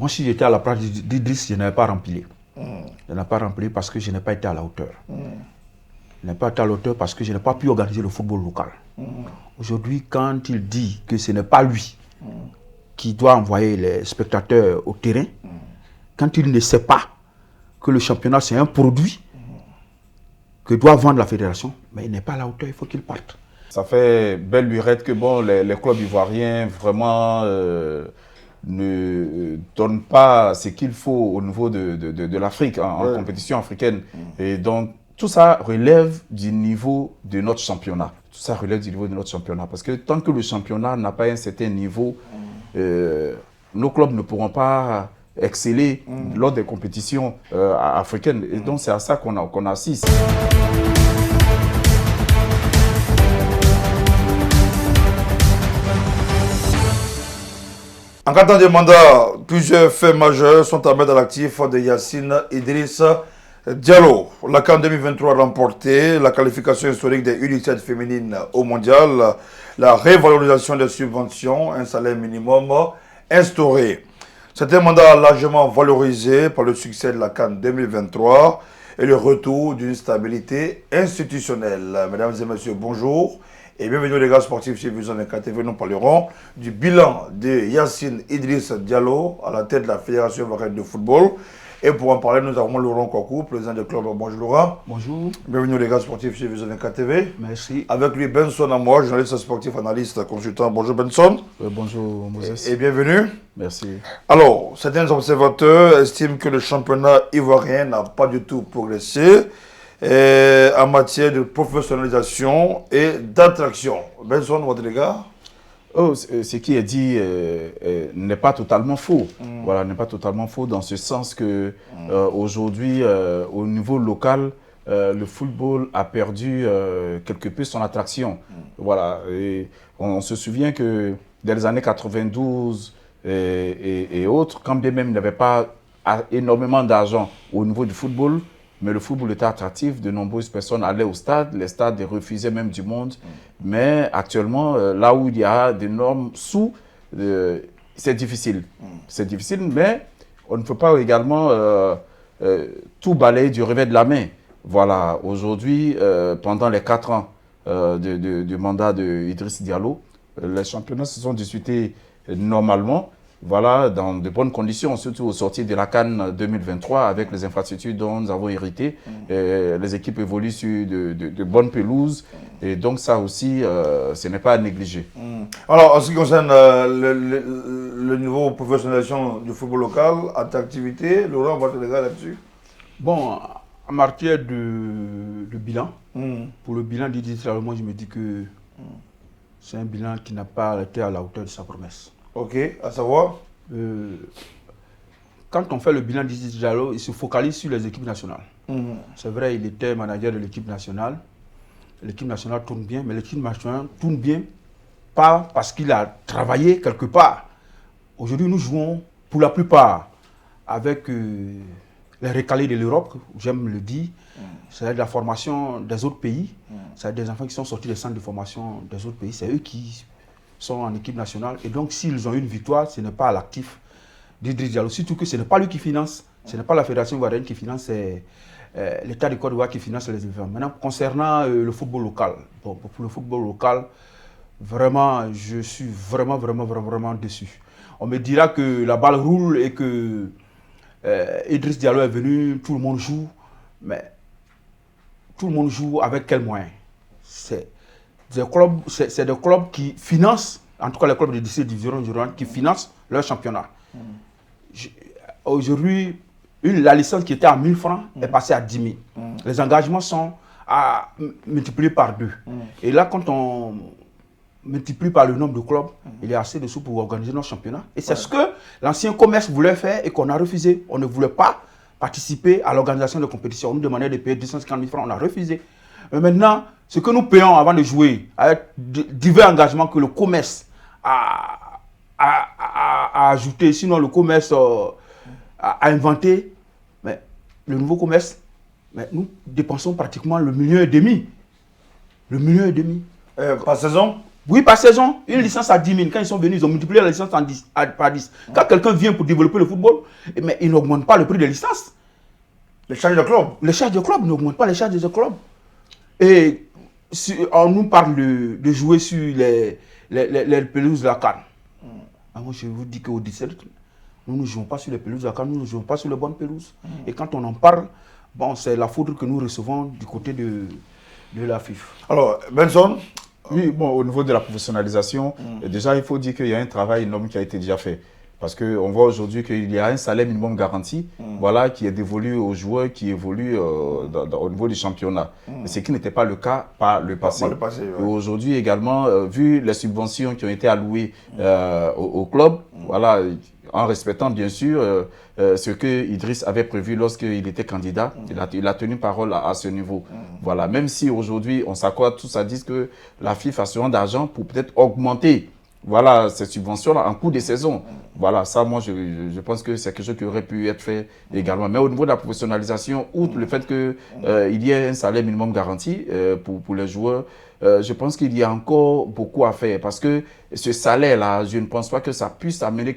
Moi, si j'étais à la place d'Idriss, je n'avais pas rempli. Je n'ai pas rempli parce que je n'ai pas été à la hauteur. Je n'ai pas été à la hauteur parce que je n'ai pas pu organiser le football local. Aujourd'hui, quand il dit que ce n'est pas lui qui doit envoyer les spectateurs au terrain, quand il ne sait pas que le championnat c'est un produit que doit vendre la fédération, mais il n'est pas à la hauteur, il faut qu'il parte. Ça fait belle lurette que bon, les clubs ivoiriens vraiment ne donnent pas ce qu'il faut au niveau de l'Afrique, en compétition africaine. Et donc, tout ça relève du niveau de notre championnat. Tout ça relève du niveau de notre championnat. Parce que tant que le championnat n'a pas un certain niveau, nos clubs ne pourront pas exceller lors des compétitions africaines. Et donc, c'est à ça qu'on assiste. En 4 ans de mandat, plusieurs faits majeurs sont à mettre à l'actif de Yacine Idriss Diallo. La CAN 2023 a remporté la qualification historique des U17 féminines au mondial, la révalorisation des subventions, un salaire minimum instauré. C'est un mandat largement valorisé par le succès de la CAN 2023 et le retour d'une stabilité institutionnelle. Mesdames et messieurs, bonjour. Et bienvenue les gars sportifs chez Vision 24 TV. Nous parlerons du bilan de Yacine Idriss Diallo à la tête de la Fédération ivoirienne de football. Et pour en parler, nous avons Laurent Kouakou, président du club. Bonjour Laurent. Bonjour. Bienvenue les gars sportifs chez Vision 24 TV. Merci. Avec lui Benson Amour, journaliste sportif, analyste, consultant. Bonjour Benson. Bonjour Moses. Et bienvenue. Merci. Alors, certains observateurs estiment que le championnat ivoirien n'a pas du tout progressé en matière de professionnalisation et d'attraction. Benson, votre regard? Ce qui est dit n'est pas totalement faux. Voilà, n'est pas totalement faux dans ce sens que aujourd'hui, au niveau local, le football a perdu quelque peu son attraction. Voilà, et on se souvient que dans les années 92 et autres, quand bien même il n'y avait pas énormément d'argent au niveau du football, mais le football était attractif, de nombreuses personnes allaient au stade, les stades refusaient même du monde. Mais actuellement, là où il y a d'énormes sous, c'est difficile. C'est difficile, mais on ne peut pas également tout balayer du revers de la main. Voilà, aujourd'hui, pendant les 4 ans du mandat d'Idriss Diallo, les championnats se sont disputés normalement. Voilà, dans de bonnes conditions, surtout au sortir de la CAN 2023, avec les infrastructures dont nous avons hérité. Les équipes évoluent sur de bonnes pelouses. Et donc ça aussi, ce n'est pas à négliger. Alors, en ce qui concerne le niveau de professionnalisation du football local, attractivité, Laurent, votre regard là-dessus? Bon, en matière de bilan, pour le bilan d'Idriss Diallo, moi je me dis que c'est un bilan qui n'a pas été à la hauteur de sa promesse. Ok, à savoir quand on fait le bilan d'Idriss Diallo, il se focalise sur les équipes nationales. C'est vrai, il était manager de l'équipe nationale. L'équipe nationale tourne bien, mais l'équipe nationale tourne bien pas parce qu'il a travaillé quelque part. Aujourd'hui, nous jouons pour la plupart avec les recalés de l'Europe, j'aime le dire. C'est de la formation des autres pays. C'est des enfants qui sont sortis des centres de formation des autres pays. C'est eux qui sont en équipe nationale. Et donc, s'ils ont une victoire, ce n'est pas à l'actif d'Idriss Diallo. Surtout que ce n'est pas lui qui finance, ce n'est pas la Fédération ivoirienne qui finance, c'est l'État de Côte d'Ivoire qui finance les événements. Maintenant, concernant le football local, bon, pour le football local, vraiment, je suis vraiment déçu. On me dira que la balle roule et que Idriss Diallo est venu, tout le monde joue, mais tout le monde joue avec quels moyens? C'est des clubs qui financent, en tout cas les clubs de 17 divisions qui financent leur championnat. Aujourd'hui, la licence qui était à 1000 francs est passée à 10 000. Les engagements sont multipliés par 2. Et là, quand on multiplie par le nombre de clubs, il y a assez de sous pour organiser notre championnat. Et c'est ce que l'ancien commerce voulait faire et qu'on a refusé. On ne voulait pas participer à l'organisation de compétition. On nous demandait de payer 250 000 francs, on a refusé. Mais maintenant, ce que nous payons avant de jouer, avec divers engagements que le commerce a ajouté, sinon le commerce a inventé, mais le nouveau commerce, mais nous dépensons pratiquement le 1,5 million. Le 1,5 million. Par saison? Oui, par saison, une licence à 10 000. Quand ils sont venus, ils ont multiplié la licence par 10. Quand quelqu'un vient pour développer le football, mais il n'augmente pas le prix des licences. Les charges de club. Les charges de club n'augmentent pas les charges de club. Et si on nous parle de jouer sur les pelouses de la CAN. Moi, je vous dis qu'au 17, nous ne jouons pas sur les pelouses de la CAN, nous ne jouons pas sur les bonnes pelouses. Et quand on en parle, bon, c'est la foudre que nous recevons du côté de la FIFA. Alors, Benson. Oui, bon, au niveau de la professionnalisation, déjà, il faut dire qu'il y a un travail énorme qui a été déjà fait. Parce qu'on voit aujourd'hui qu'il y a un salaire minimum garanti, voilà, qui est dévolu aux joueurs qui évoluent au niveau du championnat. Ce qui n'était pas le cas par le passé. Et aujourd'hui également, vu les subventions qui ont été allouées au club, voilà, en respectant bien sûr ce que Idriss avait prévu lorsqu'il était candidat, il a tenu parole à ce niveau. Voilà, même si aujourd'hui on s'accorde tous à dire que la FIFA a besoin d'argent pour peut-être augmenter, voilà, ces subventions-là en cours de saison. Voilà, ça, moi, je pense que c'est quelque chose qui aurait pu être fait également. Mais au niveau de la professionnalisation, outre le fait qu'il y ait un salaire minimum garanti pour les joueurs, je pense qu'il y a encore beaucoup à faire. Parce que ce salaire-là, je ne pense pas que ça puisse amener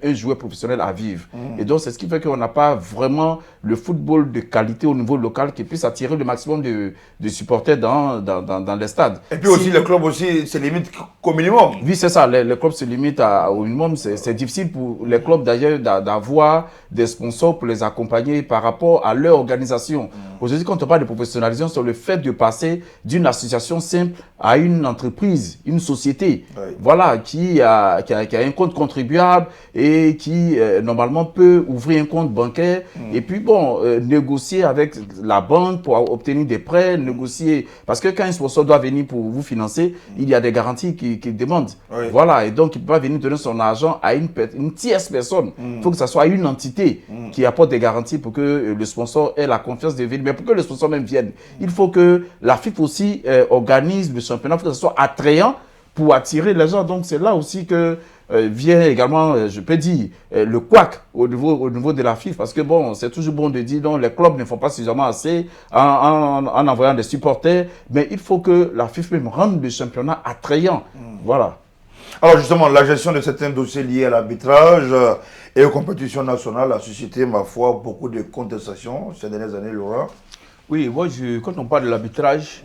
un joueur professionnel à vivre. Et donc, c'est ce qui fait qu'on n'a pas vraiment le football de qualité au niveau local qui puisse attirer le maximum de supporters dans les stades. Et puis aussi, le club aussi se limite qu'au minimum. Oui, c'est ça. Les clubs se limitent au minimum. C'est difficile pour les clubs d'ailleurs d'avoir des sponsors pour les accompagner par rapport à leur organisation. Aujourd'hui, quand on parle de professionnalisation, c'est le fait de passer d'une association simple à une entreprise, une société. Voilà, qui a un compte contribuable et qui normalement peut ouvrir un compte bancaire et puis bon, négocier avec la banque pour obtenir des prêts, négocier. Parce que quand un sponsor doit venir pour vous financer, il y a des garanties qu'il demande. Voilà, et donc il ne peut pas venir donner son argent à une tierce personne. Il faut que ce soit une entité qui apporte des garanties pour que le sponsor ait la confiance de venir. Mais pour que le sponsor même vienne, il faut que la FIFA aussi organise le championnat, il faut que ce soit attrayant pour attirer les gens. Donc c'est là aussi que vient également, je peux dire, le couac au niveau de la FIFA. Parce que bon, c'est toujours bon de dire non, les clubs ne font pas suffisamment assez en envoyant des supporters. Mais il faut que la FIFA même rende le championnat attrayant. Voilà. Alors justement, la gestion de certains dossiers liés à l'arbitrage et aux compétitions nationales a suscité, ma foi, beaucoup de contestations ces dernières années, Laurent. Oui, moi, quand on parle de l'arbitrage,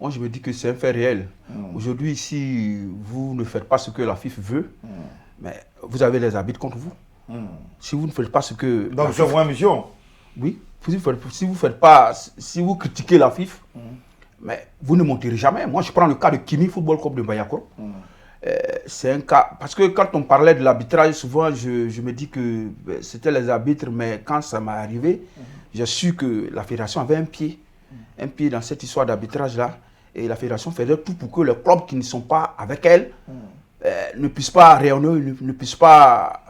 moi je me dis que c'est un fait réel. Aujourd'hui, si vous ne faites pas ce que la FIFA veut, mais vous avez les arbitres contre vous. Si vous ne faites pas ce que... Donc c'est une mission. Oui, si vous critiquez la FIFA, mais vous ne monterez jamais. Moi je prends le cas de Kimi Football Club de Bayakoro. C'est un cas, parce que quand on parlait de l'arbitrage, souvent je me dis que c'était les arbitres, mais quand ça m'est arrivé, j'ai su que la fédération avait un pied dans cette histoire d'arbitrage-là, et la fédération faisait tout pour que les clubs qui ne sont pas avec elle ne puissent pas rayonner, ne puissent pas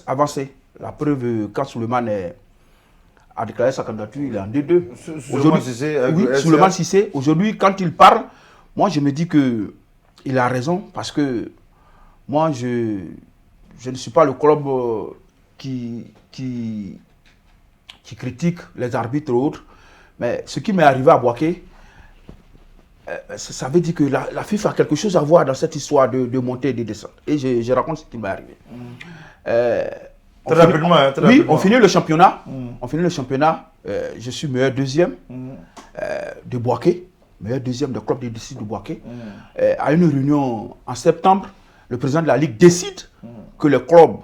avancer. La preuve, quand Souleymane a déclaré sa candidature, il est en D2. Souleymane Cissé, aujourd'hui, quand il parle, moi je me dis que il a raison, parce que moi, je ne suis pas le club qui critique les arbitres ou autres, mais ce qui m'est arrivé à Boaké, ça veut dire que la FIFA a quelque chose à voir dans cette histoire de montée et de descente. Et je raconte ce qui m'est arrivé. Très rapidement. On finit le championnat. Je suis meilleur deuxième de Boaké. Meilleur deuxième de club de district de Boaké. À une réunion en septembre, le président de la Ligue décide que les clubs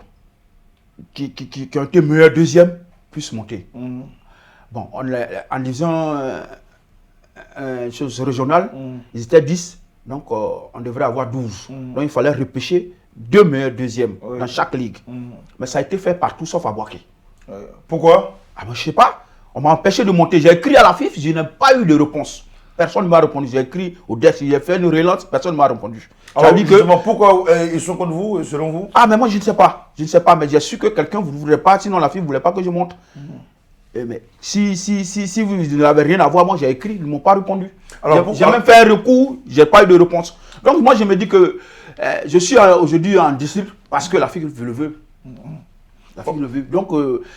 qui ont été meilleurs deuxième puissent monter. Bon, en disant une chose régionale, ils étaient 10, donc on devrait avoir 12. Donc il fallait repêcher 2 meilleurs deuxièmes dans chaque ligue. Mais ça a été fait partout sauf à Boaké. Pourquoi? Je ne sais pas. On m'a empêché de monter. J'ai écrit à la FIFA, je n'ai pas eu de réponse. Personne ne m'a répondu. J'ai écrit au DES, j'ai fait une relance, personne ne m'a répondu. Alors, pourquoi ils sont contre vous, selon vous? Mais moi, je ne sais pas. Mais j'ai su que quelqu'un ne voudrait pas, sinon la fille ne voulait pas que je monte. Mais si vous n'avez rien à voir, moi, j'ai écrit, ils ne m'ont pas répondu. J'ai même fait un recours, je n'ai pas eu de réponse. Donc, moi, je me dis que je suis aujourd'hui en district parce que la fille le veut. La fille le veut. Donc,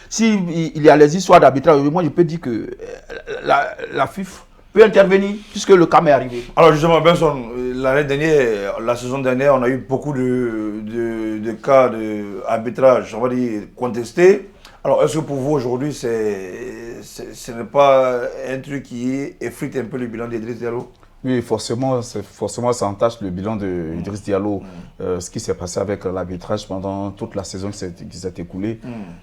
s'il y a les histoires d'arbitrage, moi, je peux dire que la FIFA peut intervenir puisque le cas est arrivé. Alors justement, Benson, l'année dernière, la saison dernière, on a eu beaucoup de cas d'arbitrage, on va dire, contestés. Alors, est-ce que pour vous, aujourd'hui, ce n'est pas un truc qui effrite un peu le bilan d'Idriss Diallo? Oui, forcément, ça entache le bilan d'Idriss Diallo. Ce qui s'est passé avec l'arbitrage pendant toute la saison qui s'est écoulée.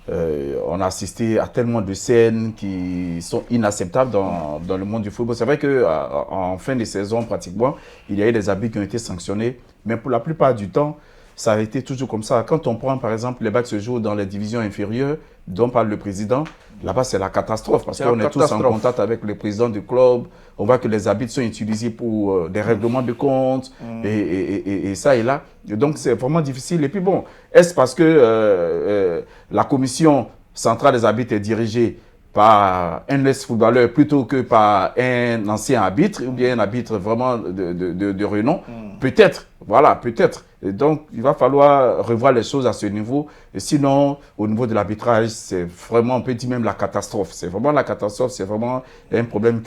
On a assisté à tellement de scènes qui sont inacceptables dans le monde du football. C'est vrai qu'en fin de saison, pratiquement, il y a eu des arbitres qui ont été sanctionnés. Mais pour la plupart du temps, ça a été toujours comme ça. Quand on prend, par exemple, les matchs se jouent dans les divisions inférieures, dont parle le président, là-bas, c'est la catastrophe. Parce qu'on est tous en contact avec le président du club. On voit que les arbitres sont utilisés pour des règlements de compte et ça et là. Et donc, c'est vraiment difficile. Et puis bon, est-ce parce que la commission centrale des arbitres est dirigée par un ex-footballeur plutôt que par un ancien arbitre ou bien un arbitre vraiment de renom? Peut-être, voilà, peut-être. Et donc, il va falloir revoir les choses à ce niveau. Et sinon, au niveau de l'arbitrage, c'est vraiment, on peut dire même la catastrophe. C'est vraiment la catastrophe, c'est vraiment un problème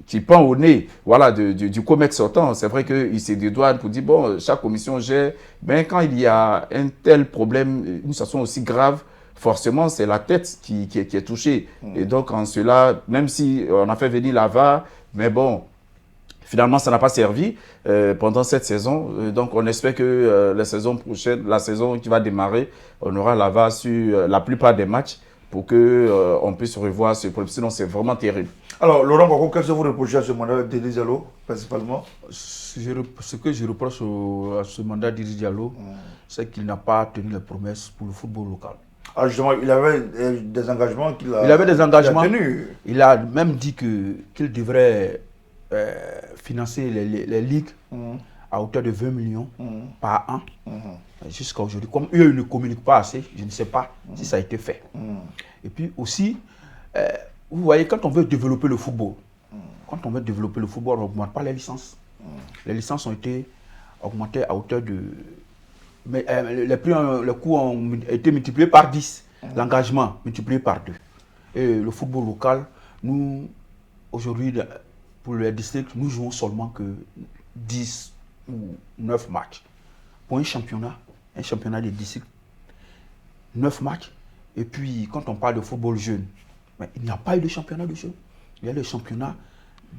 qui pend au nez, voilà, du COMEX sortant. C'est vrai qu'il se dédouane pour dire, bon, chaque commission gère. Mais quand il y a un tel problème, une situation aussi grave, forcément, c'est la tête qui est touchée. Et donc, en cela, même si on a fait venir la VAR, mais bon, finalement, ça n'a pas servi pendant cette saison. Donc, on espère que la saison prochaine, la saison qui va démarrer, on aura la VAR sur la plupart des matchs pour qu'on puisse revoir ce problème. Sinon, c'est vraiment terrible. Alors, Laurent Gbagbo, qu'est-ce que vous reprochez à ce mandat d'Idriss Diallo, principalement? Ce que je reproche à ce mandat d'Idriss Diallo, c'est qu'il n'a pas tenu les promesses pour le football local. Ah, justement, il avait des engagements qu'il a, tenus. Il a même dit qu'il devrait financer les ligues à hauteur de 20 millions par an. Jusqu'à aujourd'hui. Comme eux ne communiquent pas assez, je ne sais pas si ça a été fait. Et puis aussi, vous voyez, quand on veut développer le football, on n'augmente pas les licences. Les licences ont été augmentées à hauteur de... Mais les coûts ont été multipliés par 10. L'engagement multiplié par 2. Et le football local, nous, aujourd'hui, pour les districts, nous jouons seulement que 10 ou 9 matchs. Pour un championnat des districts, 9 matchs. Et puis, quand on parle de football jeune, mais il n'y a pas eu de championnat de jeunes. Il y a le championnat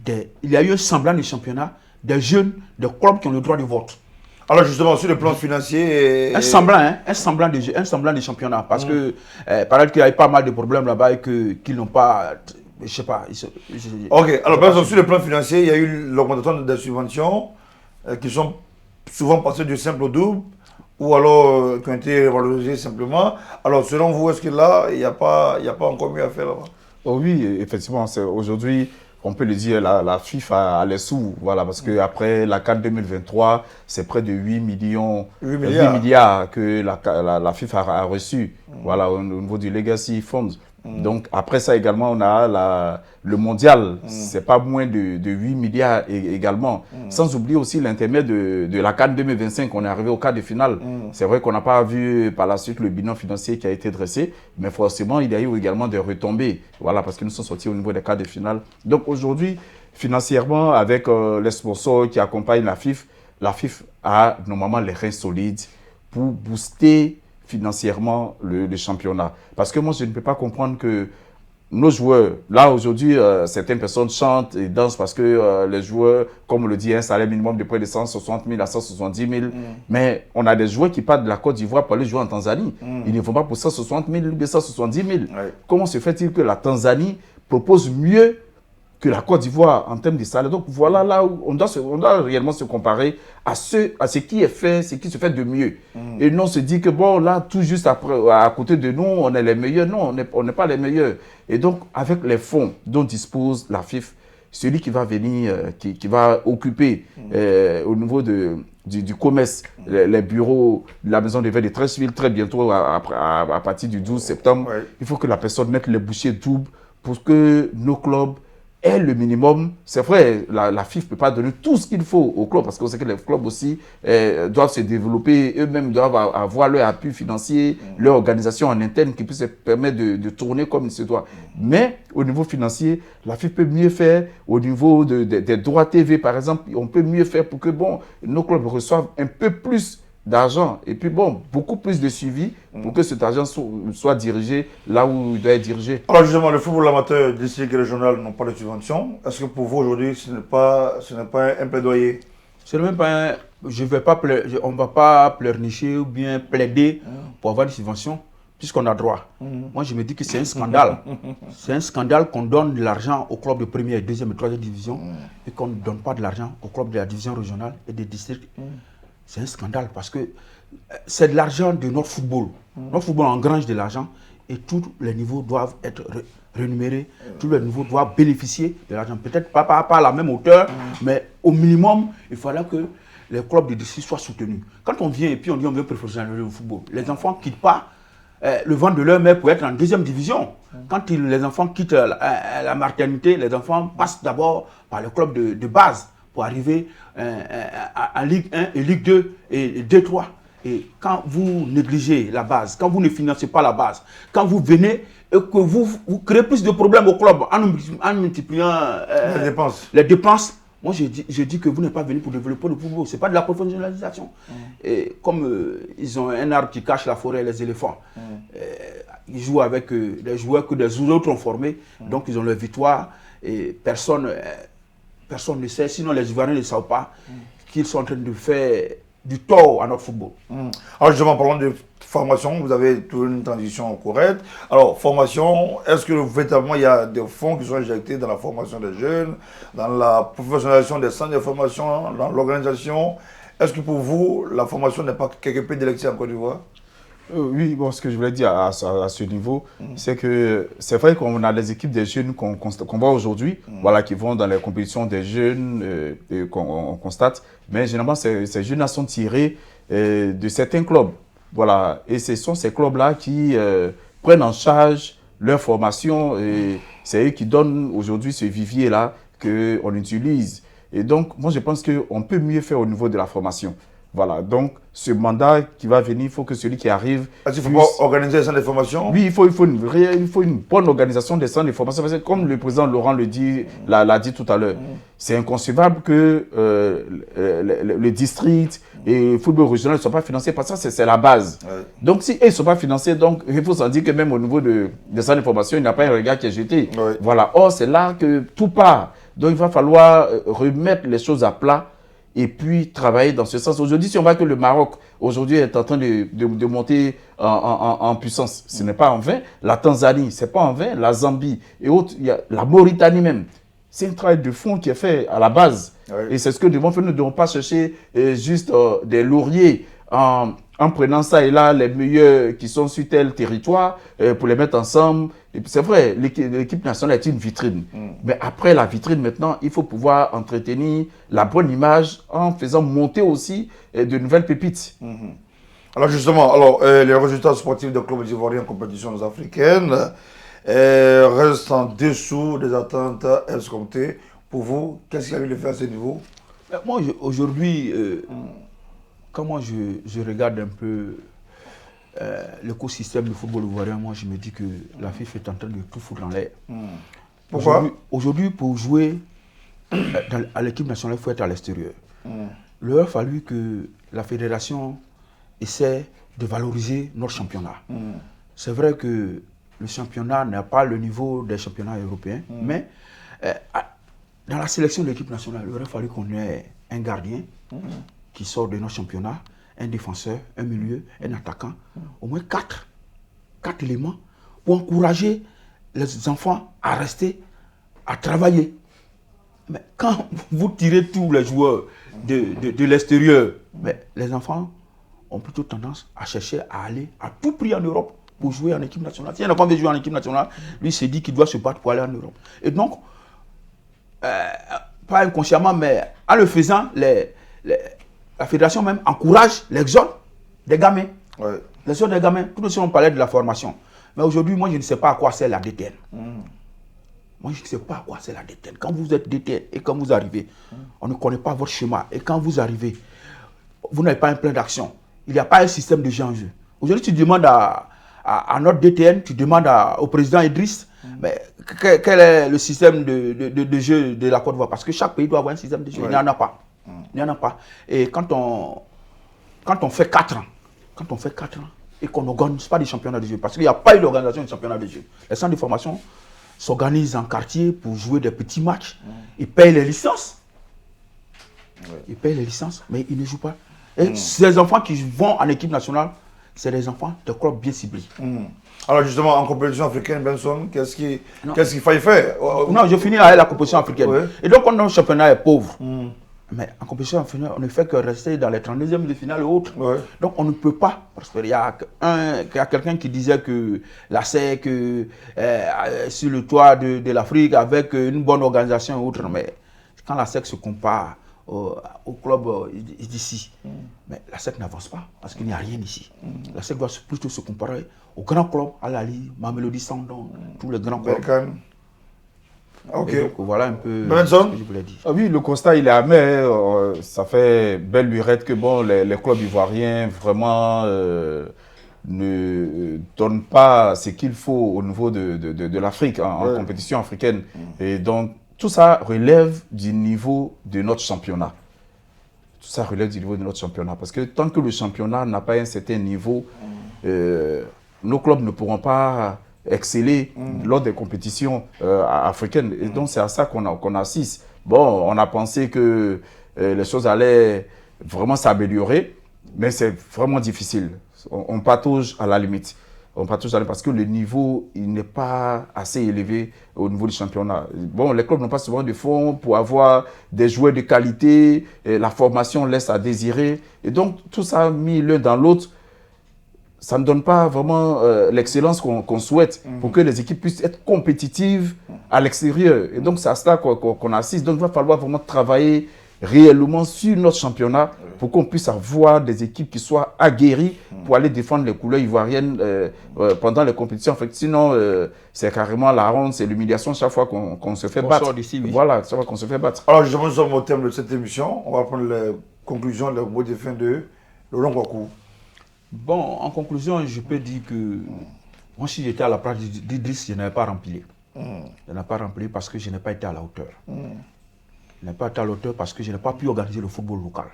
il y a eu un semblant de championnat des jeunes, des clubs qui ont le droit de vote. Alors justement, sur le plan financier... Un semblant de championnat. Parce que, paraît qu'il y a eu pas mal de problèmes là-bas et qu'ils n'ont pas... Je ne sais pas. Ok, alors par exemple, sur le plan financier, il y a eu l'augmentation des subventions qui sont souvent passées du simple au double ou alors qui ont été valorisées simplement. Alors selon vous, est-ce que là, il n'y a pas encore mieux à faire là-bas? Oh oui, effectivement, aujourd'hui... On peut le dire, la FIFA a les sous, voilà, parce qu'après la CAN 2023, c'est près de 8 milliards que la FIFA a reçu, voilà, au niveau du Legacy Funds. Donc, après ça également, on a le mondial, c'est pas moins de 8 milliards également. Sans oublier aussi l'intermède de la CAN 2025, on est arrivé au quart de finale. C'est vrai qu'on n'a pas vu par la suite le bilan financier qui a été dressé, mais forcément, il y a eu également des retombées, voilà, parce que nous sommes sortis au niveau des quarts de finale. Donc aujourd'hui, financièrement, avec les sponsors qui accompagnent la FIFA a normalement les reins solides pour booster financièrement le championnat. Parce que moi, je ne peux pas comprendre que nos joueurs, là aujourd'hui, certaines personnes chantent et dansent parce que les joueurs, comme on le dit, un salaire minimum de près de 160 000 à 170 000. Mais on a des joueurs qui partent de la Côte d'Ivoire pour aller jouer en Tanzanie. Ils ne vont pas pour 160 000 ou 170 000. Comment se fait-il que la Tanzanie propose mieux que la Côte d'Ivoire en termes de salaire? Donc voilà là où on doit réellement se comparer à ce qui est fait, ce qui se fait de mieux. Et non se dire que bon là, tout juste après, à côté de nous, on est les meilleurs. Non, on n'est pas les meilleurs. Et donc avec les fonds dont dispose la FIFA, celui qui va venir, qui va occuper au niveau du commerce, les bureaux de la maison de verre de Treichville, très bientôt à partir du 12 septembre, il faut que la personne mette les bouchées doubles pour que nos clubs est le minimum. C'est vrai, la FIF ne peut pas donner tout ce qu'il faut aux clubs, parce qu'on sait que les clubs aussi doivent se développer, eux-mêmes doivent avoir leur appui financier, leur organisation en interne qui puisse se permettre de tourner comme il se doit. Mais au niveau financier, la FIF peut mieux faire. Au niveau des droits TV, par exemple, on peut mieux faire pour que nos clubs reçoivent un peu plus d'argent et puis beaucoup plus de suivi pour que cet argent soit dirigé là où il doit être dirigé. Alors justement, le football amateur district régional n'ont pas de subvention. Est-ce que pour vous aujourd'hui, ce n'est pas un plaidoyer? Ce n'est même pas on ne va pas pleurnicher ou bien plaider pour avoir des subventions puisqu'on a droit. Moi, je me dis que c'est un scandale. C'est un scandale qu'on donne de l'argent aux clubs de première, deuxième et troisième division et qu'on ne donne pas de l'argent aux clubs de la division régionale et des districts. C'est un scandale parce que c'est de l'argent de notre football. Notre football engrange de l'argent et tous les niveaux doivent être rémunérés. Tous les niveaux doivent bénéficier de l'argent. Peut-être pas à la même hauteur, mais au minimum, il fallait que les clubs de district soient soutenus. Quand on vient et puis on dit on veut professionnaliser le football, les enfants ne quittent pas le ventre de leur mère pour être en deuxième division. Quand les enfants quittent la maternité, les enfants passent d'abord par le club de base pour arriver en Ligue 1 et Ligue 2 et D3. Et quand vous négligez la base, quand vous ne financez pas la base, quand vous venez et que vous créez plus de problèmes au club en multipliant les dépenses, moi je dis que vous n'êtes pas venu pour développer le football. Ce n'est pas de la professionnalisation. Et comme ils ont un arbre qui cache la forêt, les éléphants, ils jouent avec des joueurs que des autres ont formés, donc ils ont leur victoire et personne ne sait, sinon les Ivoiriens ne savent pas qu'ils sont en train de faire du tort à notre football. Alors justement, parlant de formation, vous avez toujours une transition correcte. Alors, formation, est-ce que véritablement il y a des fonds qui sont injectés dans la formation des jeunes, dans la professionnalisation des centres de formation, dans l'organisation? Est-ce que pour vous, la formation n'est pas quelque peu délectée en Côte d'Ivoire? Oui, ce que je voulais dire à ce niveau, c'est que c'est vrai qu'on a des équipes des jeunes qu'on voit aujourd'hui, qui vont dans les compétitions des jeunes et qu'on constate, mais généralement ces jeunes-là sont tirés de certains clubs. Voilà, et ce sont ces clubs-là qui prennent en charge leur formation et c'est eux qui donnent aujourd'hui ce vivier-là qu'on utilise. Et donc, moi je pense qu'on peut mieux faire au niveau de la formation. Voilà, donc ce mandat qui va venir, il faut que celui qui arrive... Est-ce qu'il faut pas organiser les centres de formation? Oui, il faut une bonne organisation des centres de formation. Parce que comme le président Laurent l'a dit tout à l'heure, c'est inconcevable que le district et le football régional ne soient pas financés parce que c'est la base. Ouais. Donc si ils ne sont pas financés, donc, il faut s'en dire que même au niveau des centres de formation, il n'y a pas un regard qui est jeté. Ouais. Voilà, or c'est là que tout part. Donc il va falloir remettre les choses à plat et puis travailler dans ce sens. Aujourd'hui, si on voit que le Maroc, aujourd'hui, est en train de monter en puissance, ce n'est pas en vain. La Tanzanie, ce n'est pas en vain. La Zambie et autres, il y a la Mauritanie même. C'est un travail de fond qui est fait à la base. Oui. Et c'est ce que nous devons faire. Nous ne devons pas chercher juste des lauriers en prenant ça et là, les meilleurs qui sont sur tel territoire pour les mettre ensemble. C'est vrai, l'équipe nationale est une vitrine. Mais après la vitrine, maintenant, il faut pouvoir entretenir la bonne image en faisant monter aussi de nouvelles pépites. Alors justement, les résultats sportifs des clubs ivoiriens en compétition africaine restent en dessous des attentes escomptées. Pour vous, qu'est-ce qu'il y a eu de faire à ce niveau? Moi, aujourd'hui, quand moi je regarde un peu l'écosystème du football ivoirien, moi je me dis que la FIFA est en train de tout foutre en l'air. Pourquoi? Aujourd'hui, pour jouer à l'équipe nationale, il faut être à l'extérieur. Il aurait fallu que la fédération essaie de valoriser notre championnat. C'est vrai que le championnat n'a pas le niveau des championnats européens, mais dans la sélection de l'équipe nationale, il aurait fallu qu'on ait un gardien qui sort de notre championnat, un défenseur, un milieu, un attaquant, au moins 4 éléments pour encourager les enfants à rester, à travailler. Mais quand vous tirez tous les joueurs de l'extérieur, les enfants ont plutôt tendance à chercher à aller à tout prix en Europe pour jouer en équipe nationale. Si un enfant veut jouer en équipe nationale, lui s'est dit qu'il doit se battre pour aller en Europe. Et donc, pas inconsciemment, mais en le faisant, la fédération même encourage l'exode des gamins. Ouais. L'exode des gamins, tout le monde parlait de la formation. Mais aujourd'hui, moi, je ne sais pas à quoi sert la DTN. Moi, je ne sais pas à quoi c'est la détente. Quand vous êtes détente et quand vous arrivez, on ne connaît pas votre schéma. Et quand vous arrivez, vous n'avez pas un plan d'action. Il n'y a pas un système de jeu en jeu. Aujourd'hui, tu demandes à notre DTN, tu demandes au président Idriss, mais quel est le système de jeu de la Côte d'Ivoire? Parce que chaque pays doit avoir un système de jeu. Il n'y en a pas. Il n'y en a pas. Et quand on fait 4 ans, et qu'on n'organise pas des championnats de jeu, parce qu'il n'y a pas eu d'organisation de championnat de jeu. Les centres de formation s'organisent en quartier pour jouer des petits matchs. Ils payent les licences. Ils payent les licences, mais ils ne jouent pas. Et ces enfants qui vont en équipe nationale, c'est des enfants de clubs bien ciblés. Alors justement, en compétition africaine, Benson, qu'est-ce qu'il faille faire? Non, je finis avec la compétition africaine. Ouais. Et donc, quand notre championnat est pauvre, mais en compétition africaine, on ne fait que rester dans les 32e de finale et autres. Ouais. Donc, on ne peut pas prospérer. Il y a quelqu'un qui disait que la SEC, sur le toit de l'Afrique, avec une bonne organisation et autres, mais quand la SEC se compare au club d'ici, mais la SEC n'avance pas parce qu'il n'y a rien ici. La SEC doit plutôt se comparer aux grands clubs, à Lali, Mamelodi Sundowns, tous les grands clubs. Berkane. Ok. Donc, voilà un peu Benson? ce que je voulais dire. Ah oui, le constat, il est amer. Ça fait belle lurette que bon, les clubs ivoiriens vraiment ne donnent pas ce qu'il faut au niveau de l'Afrique, en compétition africaine. Et donc, tout ça relève du niveau de notre championnat. Tout ça relève du niveau de notre championnat. Parce que tant que le championnat n'a pas un certain niveau, nos clubs ne pourront pas exceller lors des compétitions africaines. Et donc, c'est à ça qu'on assiste. Bon, on a pensé que les choses allaient vraiment s'améliorer, mais c'est vraiment difficile. On patauge à la limite. On patauge parce que le niveau, il n'est pas assez élevé au niveau du championnat. Bon, les clubs n'ont pas souvent de fonds pour avoir des joueurs de qualité. Et la formation laisse à désirer. Et donc, tout ça mis l'un dans l'autre, ça ne donne pas vraiment l'excellence qu'on souhaite pour que les équipes puissent être compétitives à l'extérieur. Et donc, c'est à cela qu'on assiste. Donc, il va falloir vraiment travailler réellement sur notre championnat pour qu'on puisse avoir des équipes qui soient aguerries pour aller défendre les couleurs ivoiriennes pendant les compétitions. En fait, sinon, c'est carrément la honte, c'est l'humiliation chaque fois qu'on se fait battre. Oui. Voilà, chaque fois qu'on se fait battre. Alors justement, nous sommes au thème de cette émission. On va prendre les conclusions, les mots de fin de Laurent Kouakou. Bon, en conclusion, je peux dire que moi, si j'étais à la place d'Idriss, je n'avais pas rempli. Je n'ai pas rempli parce que je n'ai pas été à la hauteur. Je n'ai pas été à la hauteur parce que je n'ai pas pu organiser le football local.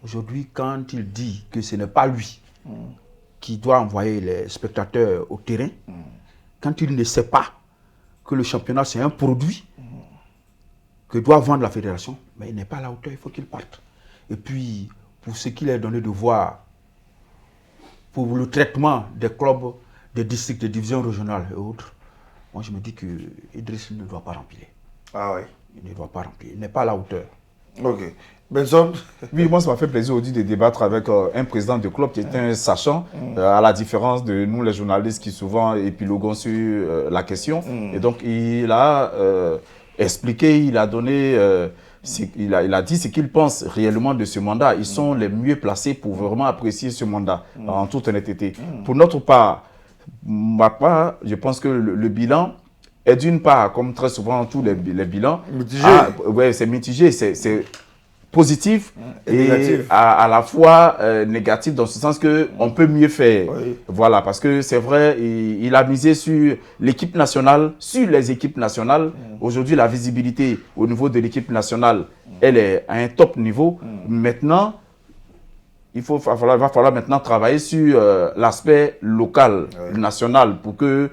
Aujourd'hui, quand il dit que ce n'est pas lui qui doit envoyer les spectateurs au terrain, quand il ne sait pas que le championnat, c'est un produit que doit vendre la fédération, mais il n'est pas à la hauteur, il faut qu'il parte. Et puis, pour ce qu'il est donné de voir, pour le traitement des clubs, des districts, des divisions régionales et autres, moi je me dis que Idriss ne doit pas remplir. Ah oui. Il ne doit pas remplir, il n'est pas à la hauteur. Ok. Benson? Oui, moi, ça m'a fait plaisir aujourd'hui de débattre avec un président de club qui est un sachant, à la différence de nous, les journalistes, qui souvent épiloguons sur la question. Et donc, il a expliqué, il a donné, il a dit ce qu'il pense réellement de ce mandat. Ils sont les mieux placés pour vraiment apprécier ce mandat, en toute honnêteté. Pour notre part, ma part, je pense que le bilan est d'une part, comme très souvent tous les bilans, mitigé. Ouais, c'est mitigé, c'est positif et négatif. à la fois négatif dans ce sens qu'on peut mieux faire. Oui. Voilà, parce que c'est vrai, il a misé sur l'équipe nationale, sur les équipes nationales. Aujourd'hui, la visibilité au niveau de l'équipe nationale, elle est à un top niveau. Maintenant, il va falloir maintenant travailler sur l'aspect local, national, pour que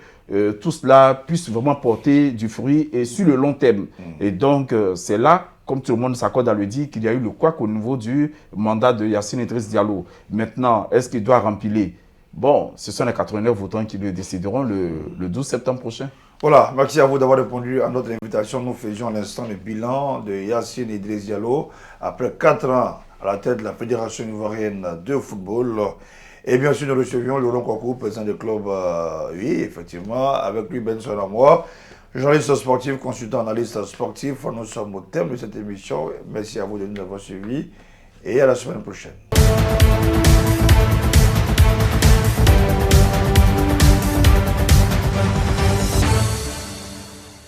tout cela puisse vraiment porter du fruit et sur le long terme. Et donc, c'est là, comme tout le monde s'accorde à le dire, qu'il y a eu le couac au niveau du mandat de Yacine Idriss Diallo. Maintenant, est-ce qu'il doit remplir? Bon, ce sont les 89 votants qui le décideront le 12 septembre prochain. Voilà, merci à vous d'avoir répondu à notre invitation. Nous faisions à l'instant le bilan de Yacine Idriss Diallo après 4 ans à la tête de la Fédération ivoirienne de football. Et bien sûr, nous recevions Laurent Kouakou, président du club, oui, effectivement, avec lui Benson à moi, journaliste sportif, consultant analyste sportif. Nous sommes au terme de cette émission. Merci à vous de nous avoir suivis et à la semaine prochaine.